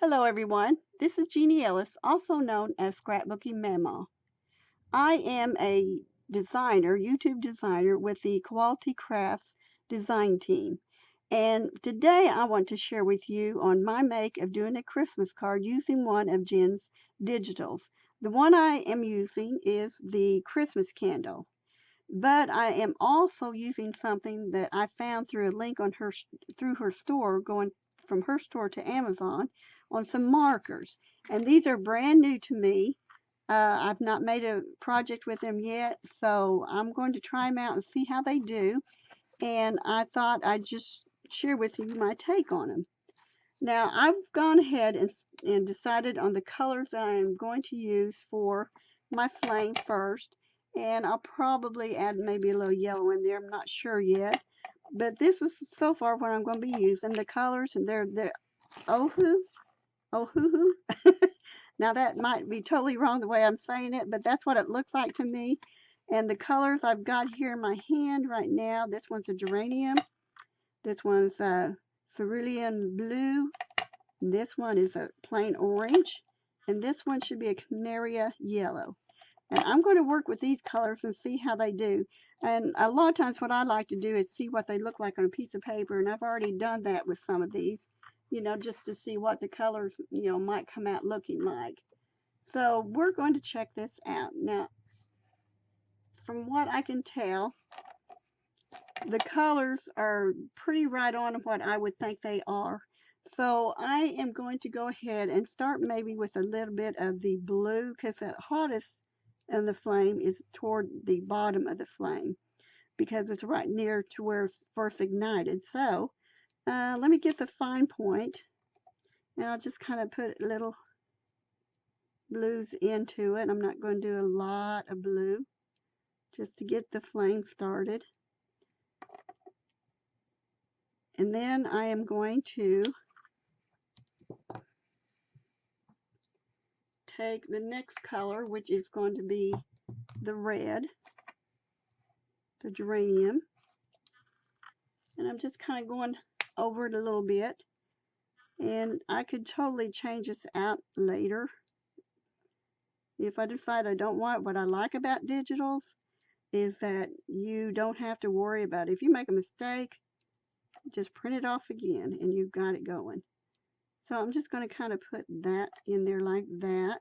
Hello, everyone. This is Jeannie Ellis, also known as Scrapbooking Mama. I am a designer, YouTube designer with the Quality Crafts design team. And today I want to share with you on my make of doing a Christmas card using one of Jen's digitals. The one I am using is the Christmas candle, but I am also using something that I found through a link on through her store, going from her store to Amazon, on some markers. And these are brand new to me. I've not made a project with them yet, so I'm going to try them out and see how they do. And I thought I'd just share with you my take on them. Now, I've gone ahead and decided on the colors that I'm going to use for my flame first, and I'll probably add maybe a little yellow in there. I'm not sure yet, but this is so far what I'm going to be using. The colors, and they're the Ohu, Ohuhu. Now, that might be totally wrong the way I'm saying it, but that's what it looks like to me. And the colors I've got here in my hand right now, this one's a geranium, this one's cerulean blue, this one is a plain orange, and this one should be a canaria yellow. And I'm going to work with these colors and see how they do. And a lot of times what I like to do is see what they look like on a piece of paper, and I've already done that with some of these, just to see what the colors, might come out looking like. So we're going to check this out. Now, from what I can tell, the colors are pretty right on what I would think they are. So I am going to go ahead and start maybe with a little bit of the blue, because the hottest in the flame is toward the bottom of the flame, because it's right near to where it's first ignited. So let me get the fine point, and I'll just kind of put little blues into it. I'm not going to do a lot of blue, just to get the flame started. And then I am going to take the next color, which is going to be the red, the geranium, and I'm just kind of going over it a little bit. And I could totally change this out later if I decide I don't want it. What I like about digitals is that you don't have to worry about it. If you make a mistake, just print it off again and you've got it going. So I'm just going to kind of put that in there like that.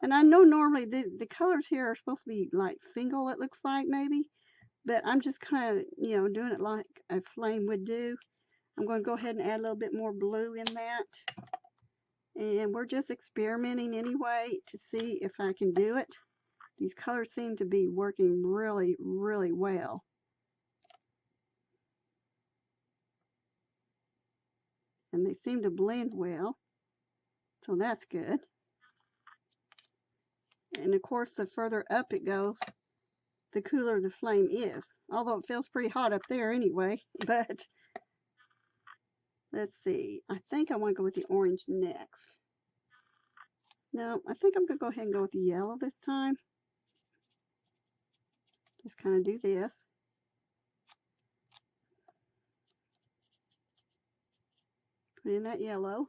And I know normally the colors here are supposed to be like single, it looks like maybe, but I'm just kind of, doing it like a flame would do. I'm going to go ahead and add a little bit more blue in that. And we're just experimenting anyway to see if I can do it. These colors seem to be working really, really well. And they seem to blend well, so that's good. And of course, the further up it goes, the cooler the flame is. Although it feels pretty hot up there anyway, but let's see. I think I want to go with the orange next. No, I think I'm going to go ahead and go with the yellow this time. Just kind of do this. Put in that yellow.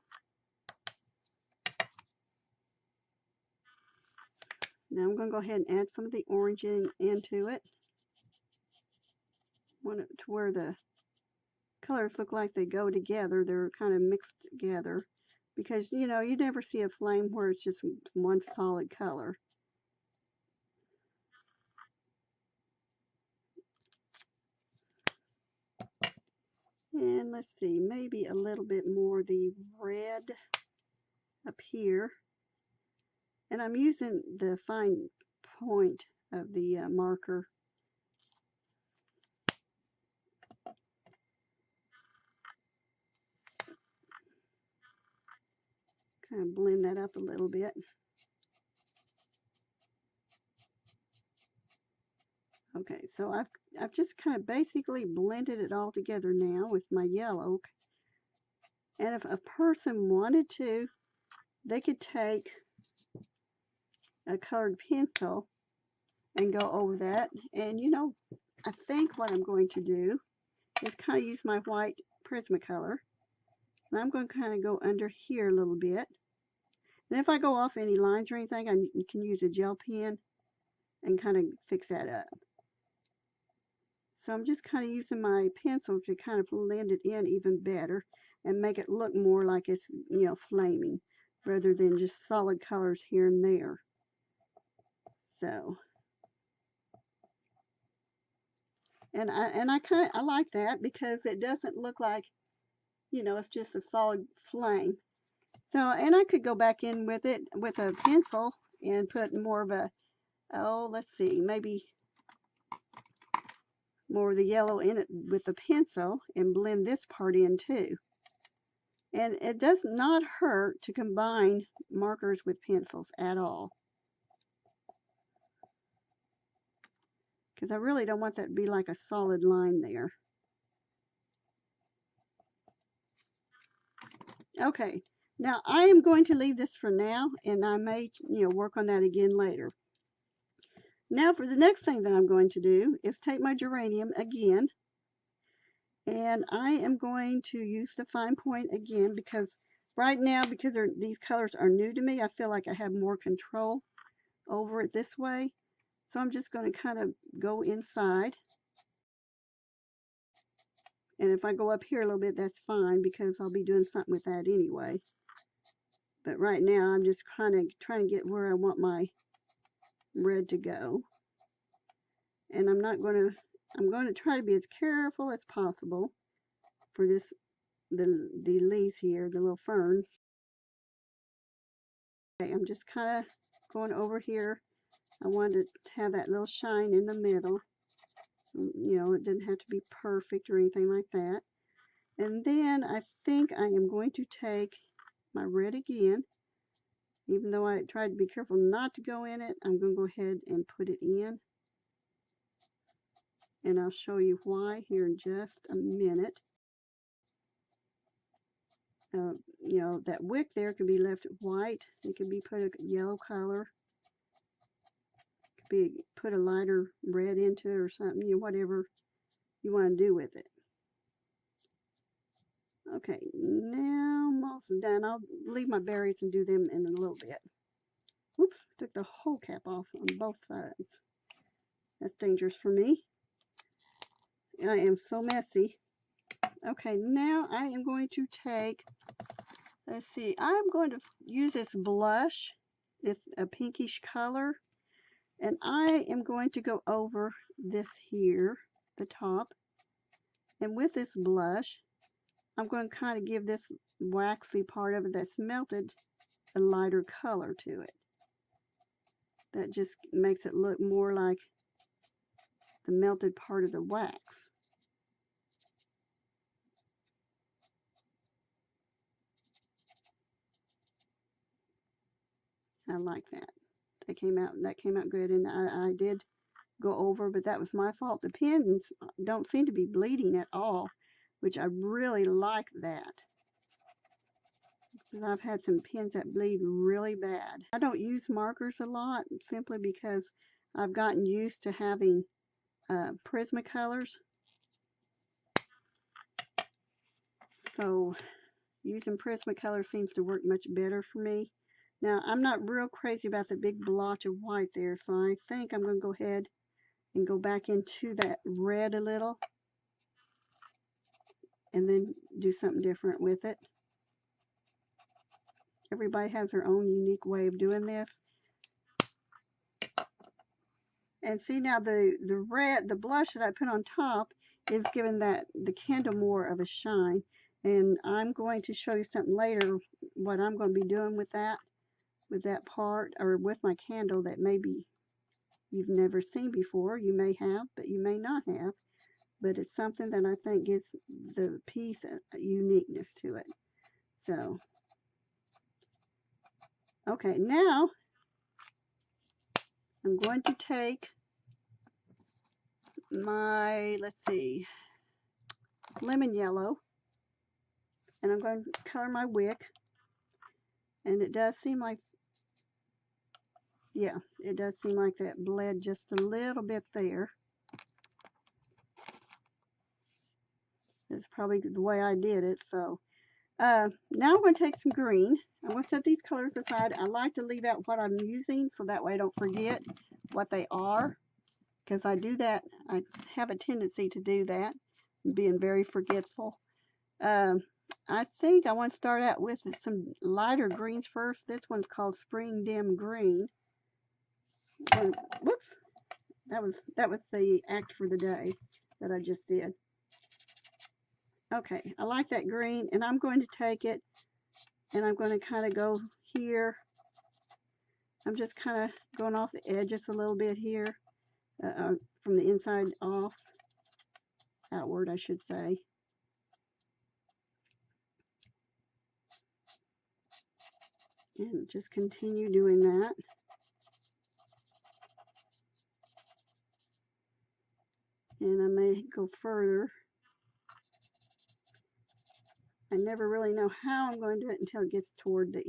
Now I'm going to go ahead and add some of the orange into it. Want it to where the colors look like they go together. They're kind of mixed together. Because, you never see a flame where it's just one solid color. And let's see, maybe a little bit more the red up here. And I'm using the fine point of the marker. Kind of blend that up a little bit. Okay, so I've just kind of basically blended it all together now with my yellow. And if a person wanted to, they could take a colored pencil and go over that. And I think what I'm going to do is kind of use my white Prismacolor And I'm going to kind of go under here a little bit. And if I go off any lines or anything, I can use a gel pen and kind of fix that up. So I'm just kind of using my pencil to kind of blend it in even better and make it look more like it's, flaming rather than just solid colors here and there. So, and I like that because it doesn't look like, it's just a solid flame. So, and I could go back in with it with a pencil and put more of a, let's see, maybe more of the yellow in it with the pencil and blend this part in too. And it does not hurt to combine markers with pencils at all. Because I really don't want that to be like a solid line there. Okay, now I am going to leave this for now, and I may, work on that again later. Now for the next thing that I'm going to do is take my geranium again, and I am going to use the fine point again because right now, because these colors are new to me, I feel like I have more control over it this way. So I'm just going to kind of go inside. And if I go up here a little bit, that's fine because I'll be doing something with that anyway. But right now, I'm just kind of trying to get where I want my red to go. And I'm going to try to be as careful as possible for the leaves here, the little ferns. Okay, I'm just kind of going over here. I wanted to have that little shine in the middle. It didn't have to be perfect or anything like that. And then I think I am going to take my red again. Even though I tried to be careful not to go in it, I'm going to go ahead and put it in. And I'll show you why here in just a minute. That wick there could be left white. It could be put a yellow color. It could be put a lighter red into it or something, whatever you want to do with it. Okay, now I'm almost done. I'll leave my berries and do them in a little bit. Oops, took the whole cap off on both sides. That's dangerous for me. I am so messy. Okay, now I am going to take, let's see, I'm going to use this blush. It's a pinkish color. And I am going to go over this here, the top. And with this blush, I'm going to kind of give this waxy part of it that's melted a lighter color to it. That just makes it look more like the melted part of the wax. I like that. That came out good, and I did go over, but that was my fault. The pins don't seem to be bleeding at all, which I really like that. Because I've had some pins that bleed really bad. I don't use markers a lot simply because I've gotten used to having Prismacolors. So using Prismacolor seems to work much better for me. Now, I'm not real crazy about the big blotch of white there, so I think I'm going to go ahead and go back into that red a little and then do something different with it. Everybody has their own unique way of doing this. And see now the blush that I put on top is giving the candle more of a shine. And I'm going to show you something later what I'm going to be doing with that part, or with my candle, that maybe you've never seen before. You may have, but you may not have. But it's something that I think gives the piece a uniqueness to it. So, okay, now I'm going to take my, let's see, lemon yellow, and I'm going to color my wick. And it does seem like, yeah, it does seem like that bled just a little bit there. It's probably the way I did it. So, Now I'm going to take some green. I'm going to set these colors aside. I like to leave out what I'm using so that way I don't forget what they are, because I do that. I have a tendency to do that, being very forgetful. Um, I think I want to start out with some lighter greens first. This one's called Spring Dim Green. And, whoops, that was the act for the day that I just did. Okay, I like that green, and I'm going to take it, and I'm going to kind of go here. I'm just kind of going off the edges a little bit here, from the inside off, outward, I should say. And just continue doing that. And I may go further. I never really know how I'm going to do it until it gets toward the,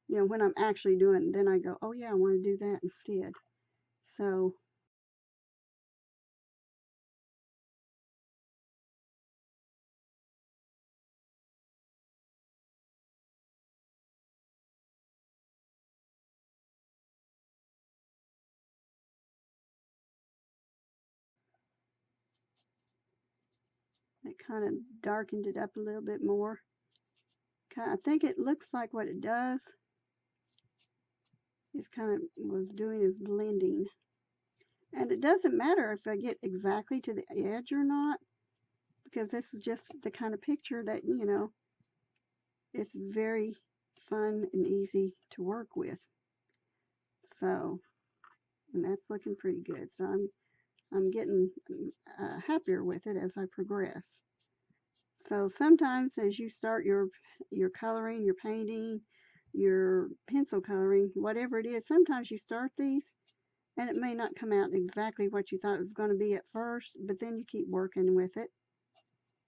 when I'm actually doing it, then I go, oh yeah, I want to do that instead. So I kind of darkened it up a little bit more. I think it looks like what it does is kind of was doing is blending. And it doesn't matter if I get exactly to the edge or not, because this is just the kind of picture that, it's very fun and easy to work with. So, and that's looking pretty good. So I'm getting happier with it as I progress. So sometimes as you start your coloring, your painting, your pencil coloring, whatever it is, sometimes you start these and it may not come out exactly what you thought it was going to be at first, but then you keep working with it,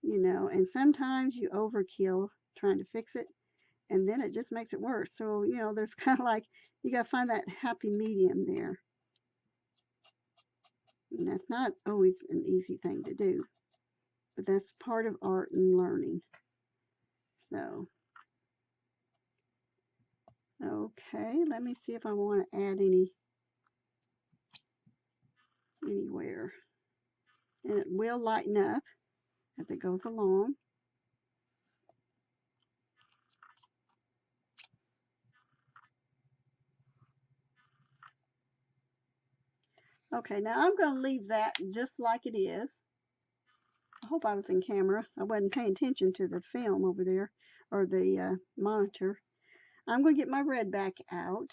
and sometimes you overkill trying to fix it and then it just makes it worse. So, there's kind of like, you got to find that happy medium there. And that's not always an easy thing to do, but that's part of art and learning. So, okay, let me see if I want to add anywhere. And it will lighten up as it goes along. Okay, now I'm going to leave that just like it is. I hope I was in camera. I wasn't paying attention to the film over there, or the monitor. I'm going to get my red back out,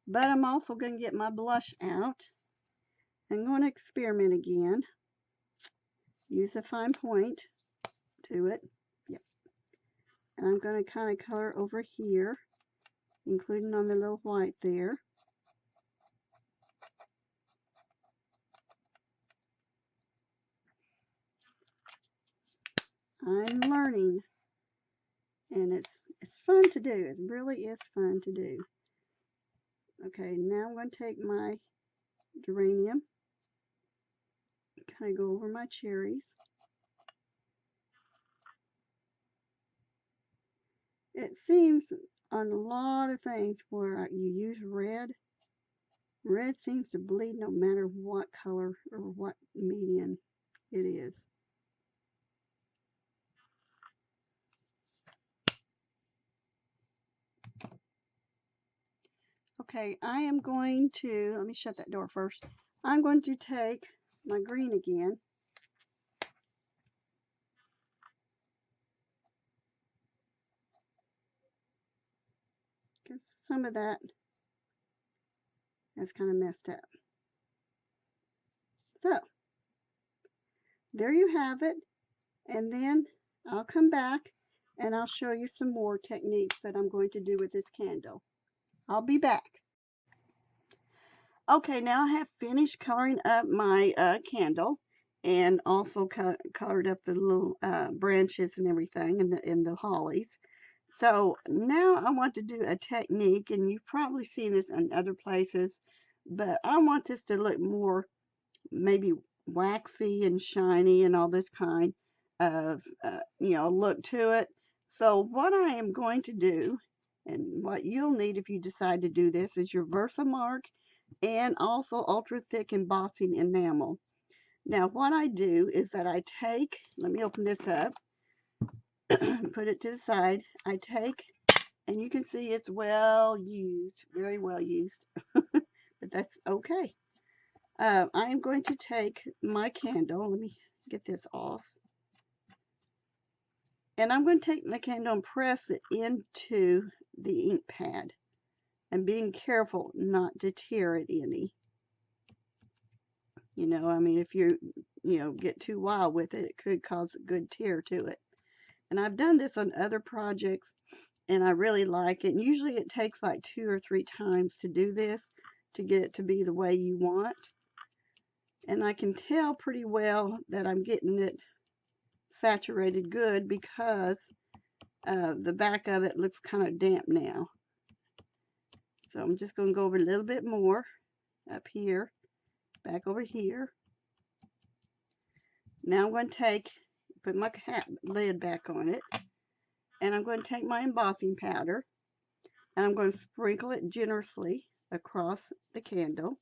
but I'm also going to get my blush out. I'm going to experiment again. Use a fine point to it. Yep. And I'm going to kind of color over here, including on the little white there. I'm learning, and it's fun to do. It really is fun to do. Okay, now I'm going to take my geranium, kind of go over my cherries. It seems on a lot of things where you use red, red seems to bleed no matter what color or what medium it is. Okay, I am going to, let me shut that door first. I'm going to take my green again. Because some of that is kind of messed up. So, there you have it. And then I'll come back and I'll show you some more techniques that I'm going to do with this candle. I'll be back. Okay, now I have finished coloring up my candle and also colored up the little branches and everything in the hollies. So now I want to do a technique, and you've probably seen this in other places, but I want this to look more maybe waxy and shiny and all this kind of, look to it. So what I am going to do, and what you'll need if you decide to do this, is your Versamark and also ultra thick embossing enamel. Now what I do is that I take, let me open this up, put it to the side. I take, and you can see it's well used, very well used, but that's okay. I am going to take my candle, let me get this off, and I'm going to take my candle and press it into the ink pad, and being careful not to tear it any. You know, I mean, if you get too wild with it, it could cause a good tear to it. And I've done this on other projects, and I really like it. And usually it takes like 2 or 3 times to do this to get it to be the way you want. And I can tell pretty well that I'm getting it saturated good because the back of it looks kind of damp now. So I'm just going to go over a little bit more up here, back over here. Now I'm going to put my lid back on it, and I'm going to take my embossing powder, and I'm going to sprinkle it generously across the candle.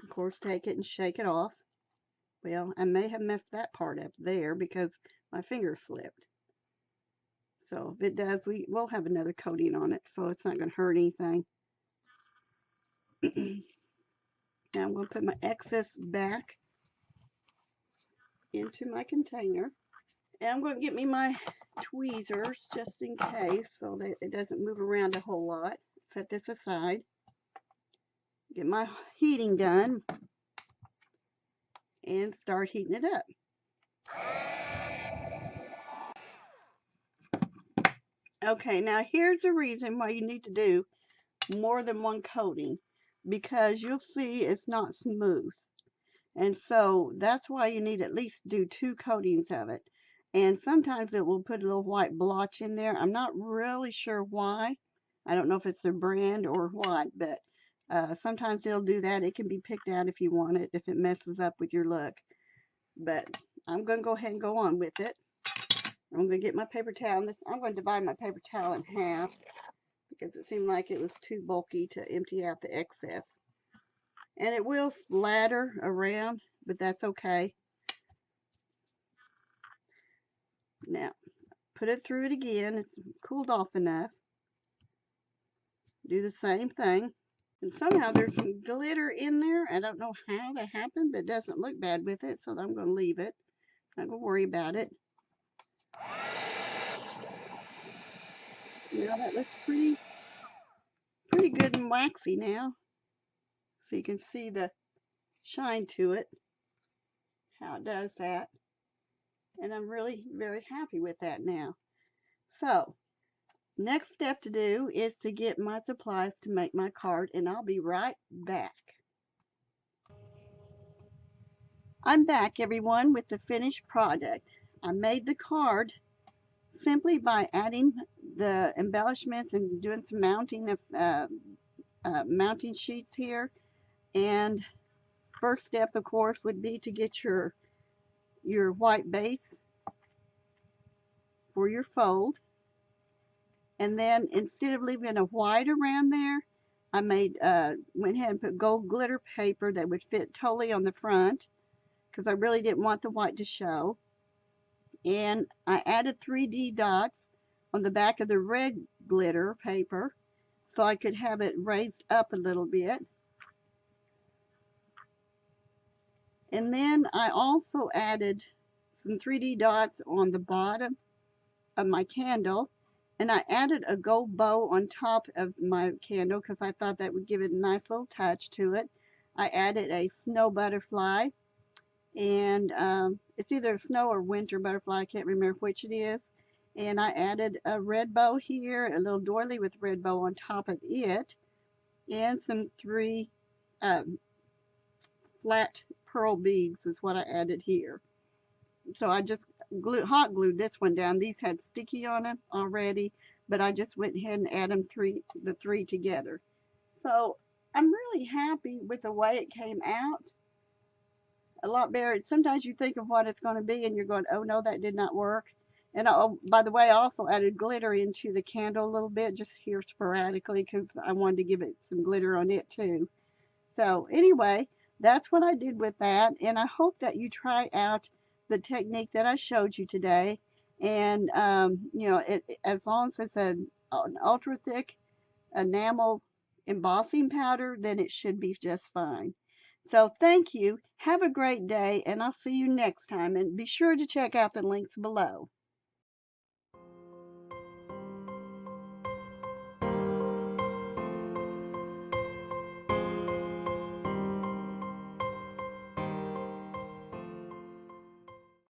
Of course, take it and shake it off. Well, I may have messed that part up there because my finger slipped. So if it does, we'll have another coating on it, so it's not going to hurt anything. Now I'm going to put my excess back into my container. And I'm going to get me my tweezers just in case so that it doesn't move around a whole lot. Set this aside. Get my heating gun and start heating it up. Okay, now here's the reason why you need to do more than one coating, because you'll see it's not smooth. And so that's why you need at least do 2 coatings of it. And sometimes it will put a little white blotch in there. I'm not really sure why. I don't know if it's the brand or what, but sometimes they'll do that. It can be picked out if you want it, if it messes up with your look. But I'm going to go ahead and go on with it. I'm going to get my paper towel. I'm going to divide my paper towel in half because it seemed like it was too bulky to empty out the excess. And it will splatter around, but that's okay. Now, put it through it again. It's cooled off enough. Do the same thing. And somehow there's some glitter in there. I don't know how that happened, but it doesn't look bad with it, so I'm going to leave it. Not going to worry about it. Now that looks pretty good and waxy now. So you can see the shine to it, how it does that. And I'm really very happy with that now. So next step to do is to get my supplies to make my card, and I'll be right back. I'm back, everyone, with the finished product. I made the card simply by adding the embellishments and doing some mounting of mounting sheets here. And first step, of course, would be to get your white base for your fold. And then instead of leaving a white around there, I went ahead and put gold glitter paper that would fit totally on the front because I really didn't want the white to show. And I added 3D dots on the back of the red glitter paper so I could have it raised up a little bit. And then I also added some 3D dots on the bottom of my candle, and I added a gold bow on top of my candle because I thought that would give it a nice little touch to it. I added a snow butterfly, and it's either snow or winter butterfly, I can't remember which it is. And I added a red bow here, a little doily with red bow on top of it, and some 3 flat pearl beads is what I added here. So I just hot glued this one down. These had sticky on them already, but I just went ahead and added the three together. So I'm really happy with the way it came out. a lot better. Sometimes you think of what it's going to be and you're going, oh no, that did not work. And oh, by the way, I also added glitter into the candle a little bit, just here sporadically, because I wanted to give it some glitter on it too. So anyway, that's what I did with that, and I hope that you try out the technique that I showed you today. And as long as it's an ultra thick enamel embossing powder, then it should be just fine. So thank you. Have a great day, and I'll see you next time. And be sure to check out the links below.